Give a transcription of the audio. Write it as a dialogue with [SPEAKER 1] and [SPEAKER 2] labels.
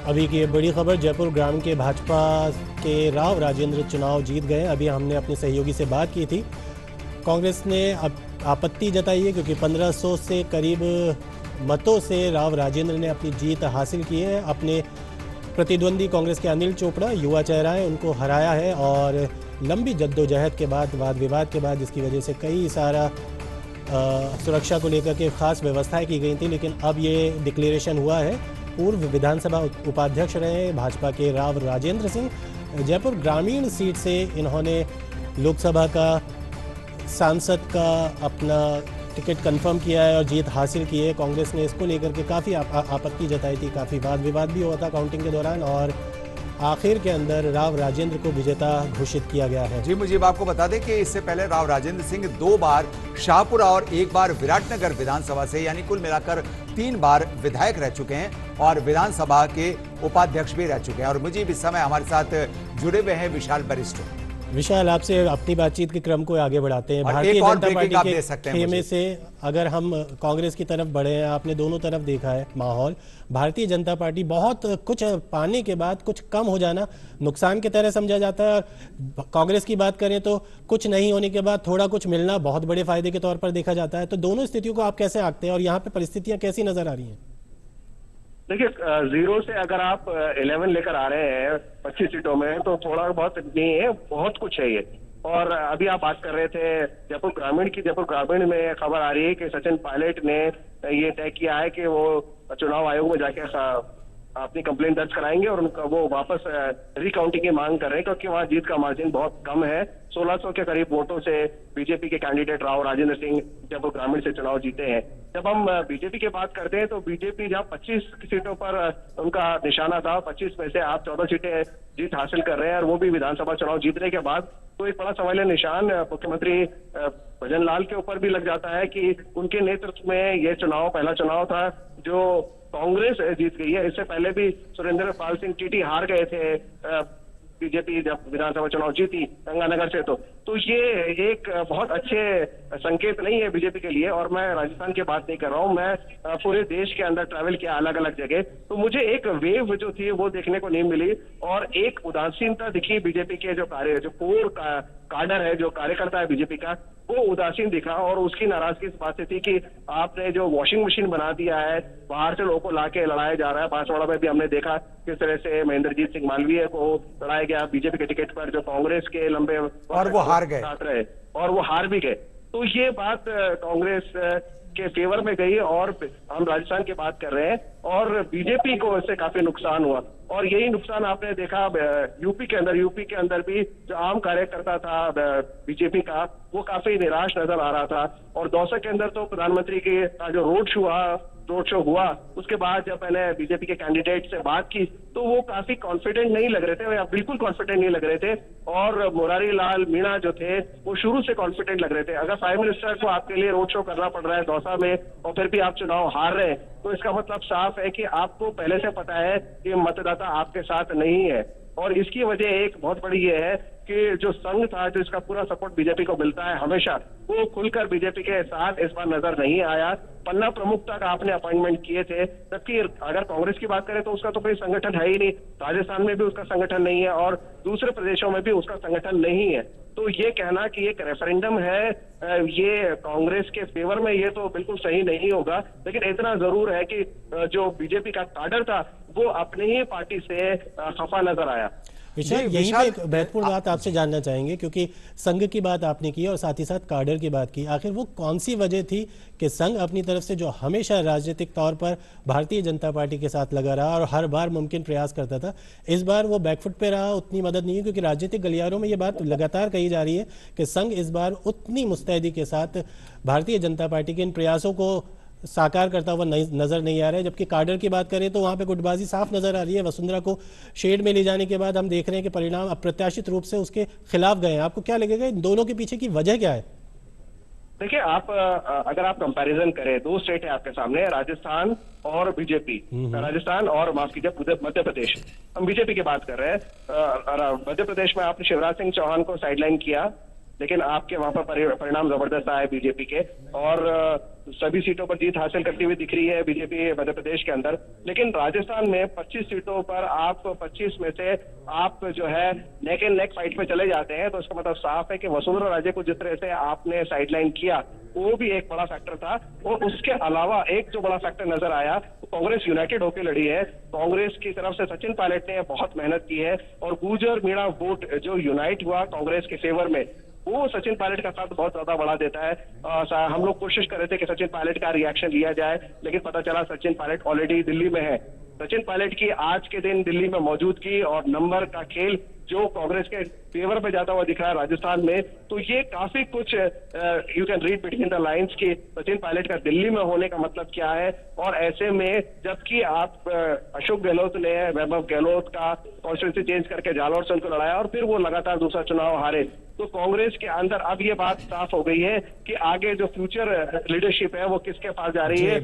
[SPEAKER 1] अभी की ये बड़ी खबर, जयपुर ग्रामीण के भाजपा के राव राजेंद्र चुनाव जीत गए। अभी हमने अपने सहयोगी से बात की थी। कांग्रेस ने अब आपत्ति जताई है क्योंकि 1500 से करीब मतों से राव राजेंद्र ने अपनी जीत हासिल की है। अपने प्रतिद्वंदी कांग्रेस के अनिल चोपड़ा युवा चेहरा है, उनको हराया है और लंबी जद्दोजहद के बाद, वाद विवाद के बाद, जिसकी वजह से कई सारा सुरक्षा को लेकर के खास व्यवस्थाएं की गई थी, लेकिन अब ये डिक्लेरेशन हुआ है। पूर्व विधानसभा उपाध्यक्ष रहे भाजपा के राव राजेंद्र सिंह, जयपुर ग्रामीण सीट से इन्होंने लोकसभा का सांसद का अपना टिकट कंफर्म किया है और जीत हासिल की है। कांग्रेस ने इसको लेकर के काफ़ी आपत्ति जताई थी, काफ़ी वाद विवाद भी हुआ था काउंटिंग के दौरान और आखिर के अंदर राव राजेंद्र को विजेता घोषित किया गया है।
[SPEAKER 2] जी, मुझे आपको बता दें कि इससे पहले राव राजेंद्र सिंह 2 बार शाहपुरा और 1 बार विराटनगर विधानसभा से, यानी कुल मिलाकर 3 बार विधायक रह चुके हैं और विधानसभा के उपाध्यक्ष भी रह चुके हैं। और मुझे इस समय हमारे साथ जुड़े हुए हैं विशाल वरिष्ठ।
[SPEAKER 1] विशाल, आपसे अपनी बातचीत के क्रम को आगे बढ़ाते हैं। भारतीय जनता पार्टी के खेमे से अगर हम कांग्रेस की तरफ बढ़े हैं, आपने दोनों तरफ देखा है माहौल। भारतीय जनता पार्टी बहुत कुछ पाने के बाद कुछ कम हो जाना नुकसान की तरह समझा जाता है, और कांग्रेस की बात करें तो कुछ नहीं होने के बाद थोड़ा कुछ मिलना बहुत बड़े फायदे के तौर पर देखा जाता है। तो दोनों स्थितियों को आप कैसे आंकते हैं और यहाँ पे परिस्थितियां कैसी नजर आ रही हैं?
[SPEAKER 3] देखिए, 0 से अगर आप 11 लेकर आ रहे हैं 25 सीटों में, तो थोड़ा बहुत नहीं है, बहुत कुछ है ये। और अभी आप बात कर रहे थे जयपुर ग्रामीण की। जयपुर ग्रामीण में खबर आ रही है कि सचिन पायलट ने ये तय किया है कि वो चुनाव आयोग में जाके अपनी कंप्लेंट दर्ज कराएंगे और उनका वो वापस रिकाउंटिंग की मांग कर रहे हैं, क्योंकि वहाँ जीत का मार्जिन बहुत कम है। 1600 के करीब वोटों से बीजेपी के कैंडिडेट राव राजेंद्र सिंह जयपुर ग्रामीण से चुनाव जीते हैं। जब हम बीजेपी की बात करते हैं तो बीजेपी जहां 25 सीटों पर उनका निशाना था, 25 में से आप 14 सीटें जीत हासिल कर रहे हैं और वो भी विधानसभा चुनाव जीतने के बाद, तो एक बड़ा सवालिया निशान मुख्यमंत्री भजन लाल के ऊपर भी लग जाता है कि उनके नेतृत्व में ये चुनाव पहला चुनाव था जो कांग्रेस जीत गई है। इससे पहले भी सुरेंद्र पाल सिंह टीटी हार गए थे बीजेपी जब विधानसभा चुनाव जीती गंगानगर से। तो ये एक बहुत अच्छे संकेत नहीं है बीजेपी के लिए। और मैं राजस्थान की बात नहीं कर रहा हूं, मैं पूरे देश के अंदर ट्रैवल किया अलग अलग जगह, तो मुझे एक वेव जो थी वो देखने को नहीं मिली और एक उदासीनता दिखी बीजेपी के जो कोर काडर है, जो कार्यकर्ता है बीजेपी का, वो उदासीन दिखा। और उसकी नाराजगी इस बात से थी कि आपने जो वॉशिंग मशीन बना दिया है, बाहर से लोगों को लाके लड़ाया जा रहा है। बांसवाड़ा में भी हमने देखा किस तरह से महेंद्रजीत सिंह मालवीय को लड़ाया गया बीजेपी के टिकट पर, जो कांग्रेस के लंबे
[SPEAKER 2] और वो हार गए
[SPEAKER 3] और वो हार भी गए। तो ये बात कांग्रेस के फेवर में गई। और हम राजस्थान की बात कर रहे हैं और बीजेपी को इससे काफी नुकसान हुआ। और यही नुकसान आपने देखा यूपी के अंदर भी जो आम कार्यकर्ता था बीजेपी का, वो काफी निराश नजर आ रहा था। और दौसा के अंदर तो प्रधानमंत्री के जो रोड शो हुआ, उसके बाद जब मैंने बीजेपी के कैंडिडेट से बात की तो वो काफी कॉन्फिडेंट नहीं लग रहे थे, या बिल्कुल कॉन्फिडेंट नहीं लग रहे थे। और मुरारी लाल मीणा जो थे वो शुरू से कॉन्फिडेंट लग रहे थे। अगर प्राइम मिनिस्टर को आपके लिए रोड शो करना पड़ रहा है दौसा में और फिर भी आप चुनाव हार रहे हैं, तो इसका मतलब साफ है कि आपको पहले से पता है कि मतदाता आपके साथ नहीं है। और इसकी वजह एक बहुत बड़ी ये है कि जो संघ था, जो इसका पूरा सपोर्ट बीजेपी को मिलता है हमेशा, वो खुलकर बीजेपी के साथ इस बार नजर नहीं आया। पन्ना प्रमुख तक आपने अपॉइंटमेंट किए थे, जबकि अगर कांग्रेस की बात करें तो उसका तो कोई संगठन है ही नहीं। राजस्थान में भी उसका संगठन नहीं है और दूसरे प्रदेशों में भी उसका संगठन नहीं है। तो ये कहना कि एक रेफरेंडम है ये कांग्रेस के फेवर में, ये तो बिल्कुल सही नहीं होगा। लेकिन इतना जरूर है कि जो बीजेपी का काडर था वो अपनी ही पार्टी से खफा नजर आया।
[SPEAKER 1] विशाल, यहीं पे एक महत्वपूर्ण बात आपसे जानना चाहेंगे, क्योंकि संघ की बात आपने की और साथ ही साथ काडर की बात की। आखिर वो कौन सी वजह थी कि संघ अपनी तरफ से, जो हमेशा राजनीतिक तौर पर भारतीय जनता पार्टी के साथ लगा रहा और हर बार मुमकिन प्रयास करता था, इस बार वो बैकफुट पे रहा, उतनी मदद नहीं हुई? क्योंकि राजनीतिक गलियारों में ये बात लगातार कही जा रही है कि संघ इस बार उतनी मुस्तैदी के साथ भारतीय जनता पार्टी के इन प्रयासों को साकार करता हुआ नजर नहीं आ रहा है। जबकि काडर की बात करें तो वहां पे गुटबाजी साफ नजर आ रही है। वसुंधरा को शेड में ले जाने के बाद हम देख रहे हैं कि परिणाम अप्रत्याशित रूप से उसके खिलाफ गए हैं। आपको क्या लगेगा इन दोनों के पीछे की वजह क्या है?
[SPEAKER 3] देखिए, आप अगर आप कंपैरिजन करें, 2 स्टेट है आपके सामने, राजस्थान और बीजेपी। राजस्थान और माफ कीजिए मध्य प्रदेश। हम बीजेपी की बात कर रहे हैं। मध्य प्रदेश में आपने शिवराज सिंह चौहान को साइडलाइन किया, लेकिन आपके वहां पर परिणाम जबरदस्त आए बीजेपी के, और सभी सीटों पर जीत हासिल करती हुई दिख रही है बीजेपी मध्य प्रदेश के अंदर। लेकिन राजस्थान में 25 सीटों पर आप 25 में से आप जो है नेक एंड नेक फाइट पे चले जाते हैं, तो इसका मतलब साफ है कि वसुंधरा राजे को जिस तरह से आपने साइडलाइन किया वो भी एक बड़ा फैक्टर था। और उसके अलावा एक जो बड़ा फैक्टर नजर आया, कांग्रेस यूनाइटेड होकर लड़ी है। कांग्रेस की तरफ से सचिन पायलट ने बहुत मेहनत की है, और गुर्जर मीणा वोट जो यूनाइट हुआ कांग्रेस के फेवर में, वो सचिन पायलट का साथ बहुत ज्यादा बढ़ा देता है। हम लोग कोशिश कर रहे थे कि सचिन पायलट का रिएक्शन लिया जाए, लेकिन पता चला सचिन पायलट ऑलरेडी दिल्ली में है। सचिन पायलट की आज के दिन दिल्ली में मौजूदगी और नंबर का खेल जो कांग्रेस के फेवर में जाता हुआ दिख रहा है राजस्थान में, तो ये काफी कुछ you can read between the lines कि सचिन पायलट का दिल्ली में होने का मतलब क्या है। और ऐसे में जबकि आप अशोक गहलोत ने वैभव गहलोत का कॉन्स्टिट्यूंसी चेंज करके जालौर से उनको लड़ाया और फिर वो लगातार दूसरा चुनाव हारे, तो कांग्रेस के अंदर अब ये बात साफ हो गई है कि आगे जो फ्यूचर लीडरशिप है वो किसके पास जा रही है।